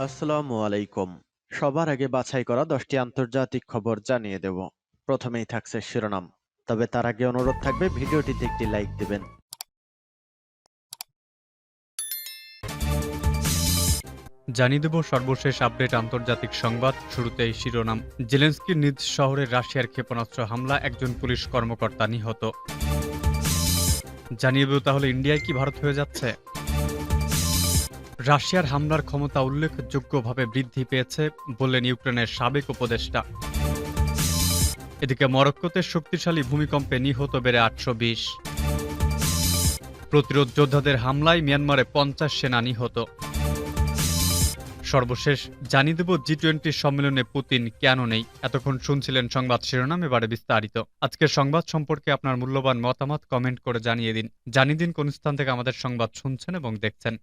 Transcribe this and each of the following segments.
আসসালামু আলাইকুম। সবার আগে বাছাই করা 10টি আন্তর্জাতিক খবর জানিয়ে দেব। প্রথমেই থাকছে শিরোনাম। তবে তার আগে অনুরোধ থাকবে ভিডিওটিতে একটি লাইক দিবেন। জানিয়ে দেব সর্বশেষ আপডেট আন্তর্জাতিক সংবাদ। শুরুতেই শিরোনাম। জেলেনস্কির নিজ শহরে রাশিয়ার ক্ষেপণাস্ত্র হামলা, একজন পুলিশ কর্মকর্তা নিহত। জানিয়ে দেব তাহলে ইন্ডিয়ায় কি ভারত হয়ে যাচ্ছে। রাশিয়ার হামলার ক্ষমতা উল্লেখযোগ্যভাবে বৃদ্ধি পেয়েছে বললেন ইউক্রেনের সাবেক উপদেষ্টা। এদিকে মরক্কোতে শক্তিশালী ভূমিকম্পে নিহত বেড়ে 820। প্রতিরোধ যোদ্ধাদের হামলায় মিয়ানমারে 50 সেনা নিহত। সর্বশেষ জানিয়ে দেব জি-20 সম্মেলনে পুতিন কেন নেই। এতক্ষণ শুনছিলেন সংবাদ শিরোনাম, এবারে বিস্তারিত। আজকের সংবাদ সম্পর্কে আপনার মূল্যবান মতামত কমেন্ট করে জানিয়ে দিন কোন স্থান থেকে আমাদের সংবাদ শুনছেন এবং দেখছেন।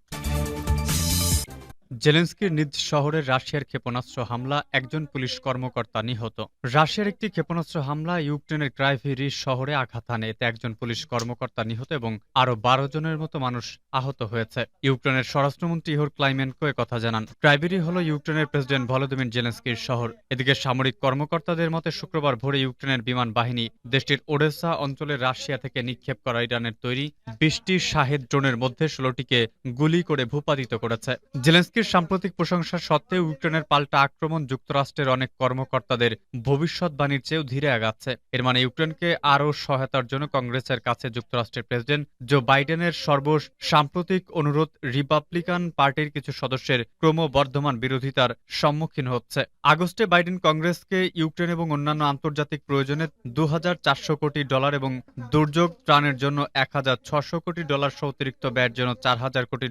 জেলেনস্কির নিজ শহরে রাশিয়ার ক্ষেপণাস্ত্র হামলা, একজন পুলিশ কর্মকর্তা নিহত। রাশিয়ার একটি ক্ষেপণাস্ত্র হামলা ইউক্রেনের ক্রাইভেরি শহরে আঘাত হানে। এতে একজন পুলিশ কর্মকর্তা নিহত এবং আরও 12 জনের মতো মানুষ আহত হয়েছে। ইউক্রেনের স্বরাষ্ট্রমন্ত্রী ইহোর ক্লাইমেনকো কথা জানান। ক্রাইভেরি হল ইউক্রেনের প্রেসিডেন্ট ভলোদিমির জেলেনস্কির শহর। এদিকে সামরিক কর্মকর্তাদের মতে শুক্রবার ভোরে ইউক্রেনের বিমান বাহিনী দেশটির ওডেসা অঞ্চলে রাশিয়া থেকে নিক্ষেপ করা ইরানের তৈরি 20টি শাহেদ ড্রোনের মধ্যে 16টিকে গুলি করে ভূপাতিত করেছে। জেলেনস্কির সাম্প্রতিক প্রশংসা সত্ত্বেও ইউক্রেনের পাল্টা আক্রমণ যুক্তরাষ্ট্রের অনেক কর্মকর্তাদের ভবিষ্যৎবাণীর চেয়েও ধীরে আগাচ্ছে। এর মানে ইউক্রেনকে আরও সহায়তার জন্য কংগ্রেসের কাছে যুক্তরাষ্ট্রের প্রেসিডেন্ট জো বাইডেনের সাম্প্রতিক অনুরোধ রিপাবলিকান পার্টির কিছু সদস্যের ক্রমবর্ধমান বিরোধিতার সম্মুখীন হচ্ছে। আগস্টে বাইডেন কংগ্রেসকে ইউক্রেন এবং অন্যান্য আন্তর্জাতিক প্রয়োজনে $2,400 কোটি এবং দুর্যোগ ত্রাণের জন্য $1,600 কোটি সহ অতিরিক্ত ব্যয়ের জন্য $4,000 কোটি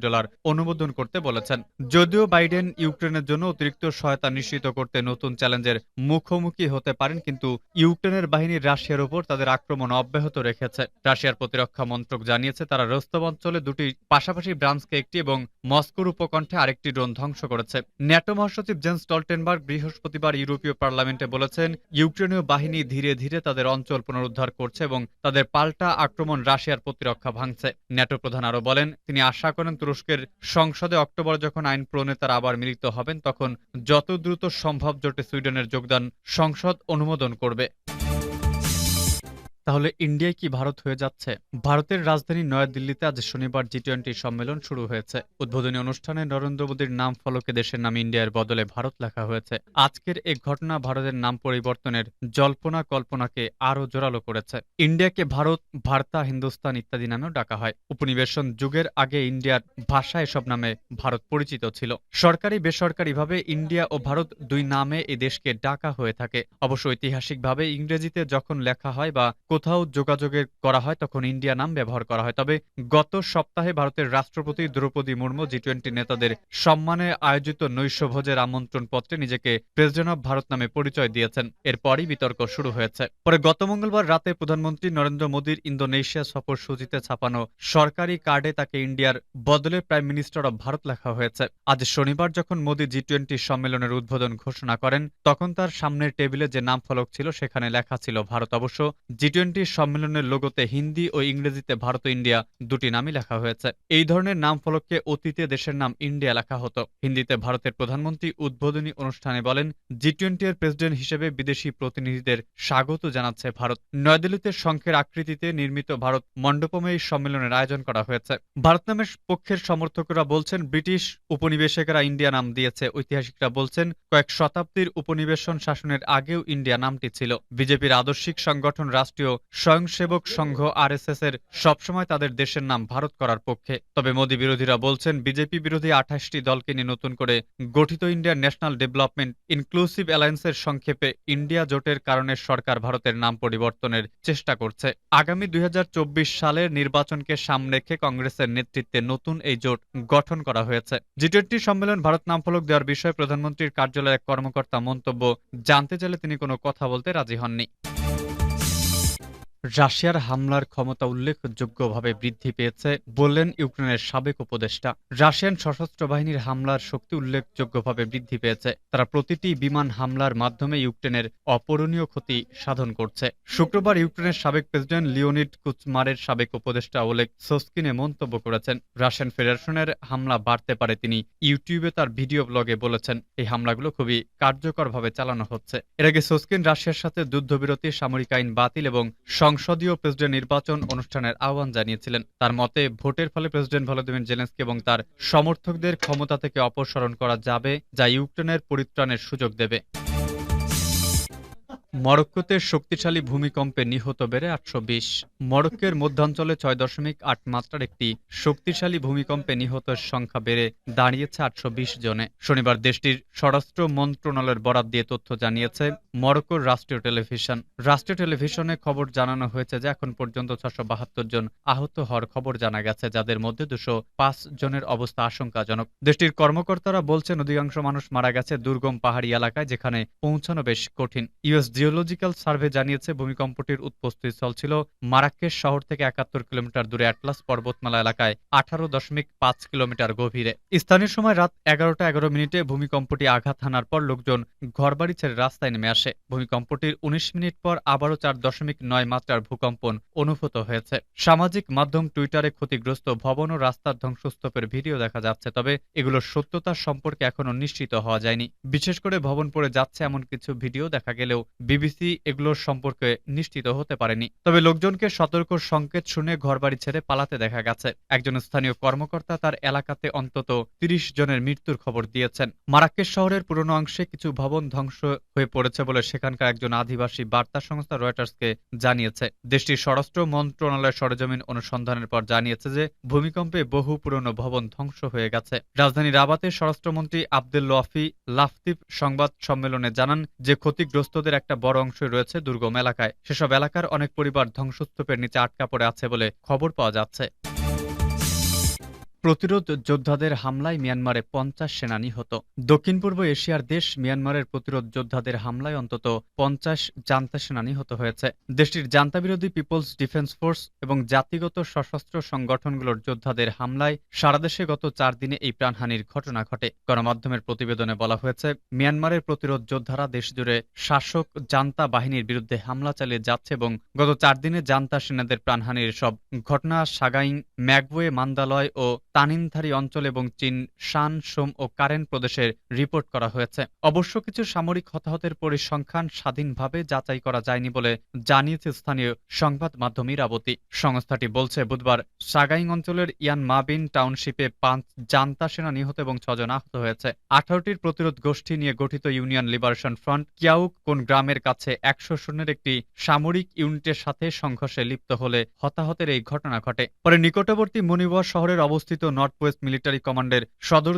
অনুমোদন করতে বলেছেন। যদিও বাইডেন ইউক্রেনের জন্য অতিরিক্ত সহায়তা নিশ্চিত করতে নতুন চ্যালেঞ্জের মুখোমুখি হতে পারেন, কিন্তু ইউক্রেনের বাহিনী রাশিয়ার উপর তাদের আক্রমণ অব্যাহত রেখেছে। রাশিয়ার প্রতিরক্ষা মন্ত্রক জানিয়েছে তারা রোস্তভ অঞ্চলে দুটি পাশাপাশি ব্রাঞ্চকে একটি এবং মস্কোর উপকণ্ঠে আরেকটি ড্রোন ধ্বংস করেছে। ন্যাটো মহাসচিব জেন্স স্টলটেনবার্গ বৃহস্পতিবার ইউরোপীয় পার্লামেন্টে বলেছেন ইউক্রেনীয় বাহিনী ধীরে ধীরে তাদের অঞ্চল পুনরুদ্ধার করছে এবং তাদের পাল্টা আক্রমণ রাশিয়ার প্রতিরক্ষা ভাঙছে। ন্যাটো প্রধান আরও বলেন তিনি আশা করেন তুরস্কের সংসদে অক্টোবরে যখন আইন প্রণেতারা আবার মিলিত হবেন তখন যত দ্রুত সম্ভব জোটে সুইডেনের যোগদান সংসদ অনুমোদন করবে। তাহলে ইন্ডিয়ায় কি ভারত হয়ে যাচ্ছে? ভারতের রাজধানী নয়াদিল্লিতে আজ শনিবার জি-20 সম্মেলন শুরু হয়েছে। উদ্বোধনী অনুষ্ঠানে নরেন্দ্র মোদীর নাম ফলকে দেশের নাম ইন্ডিয়ার বদলে ভারত লেখা হয়েছে। আজকের এই ঘটনা ভারতের নাম পরিবর্তনের জল্পনা কল্পনাকে আরও জোরালো করেছে। ইন্ডিয়াকে ভারত, ভারতা, হিন্দুস্তান ইত্যাদি নামেও ডাকা হয়। উপনিবেশন যুগের আগে ইন্ডিয়ার ভাষা এসব নামে ভারত পরিচিত ছিল। সরকারি বেসরকারিভাবে ইন্ডিয়া ও ভারত দুই নামে এই দেশকে ডাকা হয়ে থাকে। অবশ্য ঐতিহাসিকভাবে ইংরেজিতে যখন লেখা হয় বা কোথাও যোগাযোগের করা হয় তখন ইন্ডিয়া নাম ব্যবহার করা হয়। তবে গত সপ্তাহে ভারতের রাষ্ট্রপতি দ্রৌপদী মুর্মু জি-20 নেতাদের সম্মানে আয়োজিত নৈশভোজের আমন্ত্রণ পত্রে নিজেকে প্রেসিডেন্ট অব ভারত নামে পরিচয় দিয়েছেন। এরপরই বিতর্ক শুরু হয়েছে। পরে গত মঙ্গলবার রাতে প্রধানমন্ত্রী নরেন্দ্র মোদীর ইন্দোনেশিয়া সফর সূচিতে ছাপানো সরকারি কার্ডে তাকে ইন্ডিয়ার বদলে প্রাইম মিনিস্টার অব ভারত লেখা হয়েছে। আজ শনিবার যখন মোদী জি-20 সম্মেলনের উদ্বোধন ঘোষণা করেন তখন তার সামনের টেবিলে যে নাম ফলক ছিল সেখানে লেখা ছিল ভারত। অবশ্য জি-20 সম্মেলনের লোগোতে হিন্দি ও ইংরেজিতে ভারত ও ইন্ডিয়া দুটি নামই লেখা হয়েছে। এই ধরনের নাম ফলকে অতীতে দেশের নাম ইন্ডিয়া লেখা হতো। হিন্দিতে ভারতের প্রধানমন্ত্রী উদ্বোধনী অনুষ্ঠানে বলেন জি-20 এর প্রেসিডেন্ট হিসেবে বিদেশি প্রতিনিধিদের স্বাগত জানাচ্ছে ভারত। নয়াদিল্লিতে শঙ্খের আকৃতিতে নির্মিত ভারত মণ্ডপমে এই সম্মেলনের আয়োজন করা হয়েছে। ভারত নামের পক্ষের সমর্থকরা বলছেন ব্রিটিশ উপনিবেশকেরা ইন্ডিয়া নাম দিয়েছে। ঐতিহাসিকরা বলছেন কয়েক শতাব্দীর উপনিবেশন শাসনের আগেও ইন্ডিয়া নামটি ছিল। বিজেপির আদর্শিক সংগঠন রাষ্ট্রীয় স্বয়ংসেবক সংঘ আরএসএস এর সবসময় তাদের দেশের নাম ভারত করার পক্ষে। তবে মোদী বিরোধীরা বলছেন বিজেপি বিরোধী 28টি দলকে নিয়ে নতুন করে গঠিত ইন্ডিয়ান ন্যাশনাল ডেভেলপমেন্ট ইনক্লুসিভ অ্যালায়েন্সের সংক্ষেপে ইন্ডিয়া জোটের কারণে সরকার ভারতের নাম পরিবর্তনের চেষ্টা করছে। আগামী 2024 সালের নির্বাচনকে সামনে রেখে কংগ্রেসের নেতৃত্বে নতুন এই জোট গঠন করা হয়েছে। জি-20 সম্মেলন ভারত নাম ফলক দেওয়ার বিষয়ে প্রধানমন্ত্রীর কার্যালয়ের এক কর্মকর্তা মন্তব্য জানতে চাইলে তিনি কোনো কথা বলতে রাজি হননি। রাশিয়ার হামলার ক্ষমতা উল্লেখযোগ্যভাবে বৃদ্ধি পেয়েছে বললেন ইউক্রেনের সাবেক উপদেষ্টা। রাশিয়ান সশস্ত্র বাহিনীর হামলার শক্তি উল্লেখযোগ্যভাবে বৃদ্ধি পেয়েছে। তারা প্রতিটি বিমান হামলার মাধ্যমে ইউক্রেনের অপূরণীয় ক্ষতি সাধন করছে। শুক্রবার ইউক্রেনের সাবেক প্রেসিডেন্ট লিওনিড কুচমারের সাবেক উপদেষ্টা ওলেগ সোসকিনে মন্তব্য করেছেন, রাশিয়ান ফেডারেশনের হামলা বাড়তে পারে। তিনি ইউটিউবে তার ভিডিও ব্লগে বলেছেন, এই হামলাগুলো খুবই কার্যকরভাবে চালানো হচ্ছে। এর আগে সোসকিন রাশিয়ার সাথে যুদ্ধবিরতি, সামরিক আইন বাতিল এবং সংসদীয় প্রেসিডেন্ট নির্বাচন অনুষ্ঠানের আহ্বান জানিয়েছিলেন। তার মতে, ভোটের ফলে প্রেসিডেন্ট ভলোদিমির জেলেনস্কি এবং তার সমর্থকদের ক্ষমতা থেকে অপসারণ করা যাবে, যা ইউক্রেনের পরিত্রাণের সুযোগ দেবে। মরক্কোতে শক্তিশালী ভূমিকম্পে নিহত বেড়ে 820। মরক্কোর মধ্যাঞ্চলে 6.8 মাত্রার একটি শক্তিশালী ভূমিকম্পে নিহতের সংখ্যা বেড়ে দাঁড়িয়েছে 820 জনে। শনিবার দেশটির স্বরাষ্ট্র মন্ত্রণালয়ের বরাত দিয়ে তথ্য জানিয়েছে মরক্কোর রাষ্ট্রীয় টেলিভিশন। রাষ্ট্রীয় টেলিভিশনে খবর জানানো হয়েছে যে এখন পর্যন্ত 672 জন আহত হওয়ার খবর জানা গেছে, যাদের মধ্যে 205 জনের অবস্থা আশঙ্কাজনক। দেশটির কর্মকর্তারা বলছেন, অধিকাংশ মানুষ মারা গেছে দুর্গম পাহাড়ি এলাকায়, যেখানে পৌঁছানো বেশ কঠিন। ইউএস জিওলজিক্যাল সার্ভে জানিয়েছে ভূমিকম্পটির উৎপত্তিস্থল ছিল মারাক্কেশ শহর থেকে 71 কিলোমিটার দূরে অ্যাটলাস পর্বতমালা এলাকায় 18.5 কিলোমিটার গভীরে। স্থানীয় সময় রাত 11:11 ভূমিকম্পটি আঘাত হানার পর লোকজন ঘরবাড়ি ছেড়ে রাস্তায় নেমে আসে। ভূমিকম্পটির 19 মিনিট পর আবারও 4.9 মাত্রার ভূকম্পন অনুভূত হয়েছে। সামাজিক মাধ্যম টুইটারে ক্ষতিগ্রস্ত ভবন ও রাস্তার ধ্বংসস্তূপের ভিডিও দেখা যাচ্ছে, তবে এগুলোর সত্যতা সম্পর্কে এখনো নিশ্চিত হওয়া যায়নি। বিশেষ করে ভবন পড়ে যাচ্ছে এমন কিছু ভিডিও দেখা গেলেও বিবিসি এগুলোর সম্পর্কে নিশ্চিত হতে পারেনি। তবে লোকজনকে সতর্ক সংকেত শুনে ঘরবাড়ি ছেড়ে পালাতে দেখা গেছে। একজন স্থানীয় কর্মকর্তা তার এলাকাতে অন্তত 30 জনের মৃত্যুর খবর দিয়েছেন। মারাক্কেশ শহরের পুরনো অংশে কিছু ভবন ধ্বংস হয়ে পড়েছে বলে সেখানকার একজন আদিবাসী বার্তা সংস্থা রয়টার্সকে জানিয়েছে। দেশটির স্বরাষ্ট্র মন্ত্রণালয় সরেজমিন অনুসন্ধানের পর জানিয়েছে যে ভূমিকম্পে বহু পুরনো ভবন ধ্বংস হয়ে গেছে। রাজধানী রাবাতে স্বরাষ্ট্রমন্ত্রী আব্দুল লফি লাফতিফ সংবাদ সম্মেলনে জানান যে ক্ষতিগ্রস্তদের একটা বড় অংশ রয়েছে দুর্গম এলাকায়। সেসব এলাকার অনেক পরিবার ধ্বংসস্তূপের নিচে আটকা পড়ে আছে বলে খবর পাওয়া যাচ্ছে। প্রতিরোধ যোদ্ধাদের হামলায় মিয়ানমারে 50 সেনা নিহত। দক্ষিণ পূর্ব এশিয়ার দেশ মিয়ানমারের প্রতিরোধ যোদ্ধাদের হামলায় অন্তত 50 জান্তা সেনা নিহত হয়েছে। দেশটির জান্তা বিরোধী পিপলস ডিফেন্স ফোর্স এবং জাতিগত সশস্ত্র সংগঠনগুলোর যোদ্ধাদের হামলায় সারা দেশে গত 4 দিনে এই প্রাণহানির ঘটনা ঘটে। গণমাধ্যমের প্রতিবেদনে বলা হয়েছে, মিয়ানমারের প্রতিরোধ যোদ্ধারা দেশজুড়ে শাসক জান্তা বাহিনীর বিরুদ্ধে হামলা চালিয়ে যাচ্ছে এবং গত 4 দিনে জান্তা সেনাদের প্রাণহানির সব ঘটনা সাগাইং, ম্যাগওয়ে, মান্দালয় ও তানিনধারী অঞ্চল এবং চীন শান, সোম ও কারেন প্রদেশের রিপোর্ট করা হয়েছে। অবশ্য কিছু সামরিক হতাহতের পরিসংখ্যান স্বাধীনভাবে যাচাই করা যায়নি বলে জানিয়েছে স্থানীয় সংবাদ মাধ্যম ইরাবতী। সংস্থাটি বলছে, বুধবার সাগাইং অঞ্চলের ইয়ান মাবিন টাউনশিপে 5 জান্তা সেনা নিহত এবং 6 জন আহত হয়েছে। 18টির প্রতিরোধ গোষ্ঠী নিয়ে গঠিত ইউনিয়ন লিবারেশন ফ্রন্ট কিয়াউক কোন গ্রামের কাছে 100 সৈন্যের একটি সামরিক ইউনিটের সাথে সংঘর্ষে লিপ্ত হলে হতাহতের এই ঘটনা ঘটে। পরে নিকটবর্তী মনিবর শহরের অবস্থিত নর্থ ওয়েস্ট মিলিটারি কমান্ডের সদর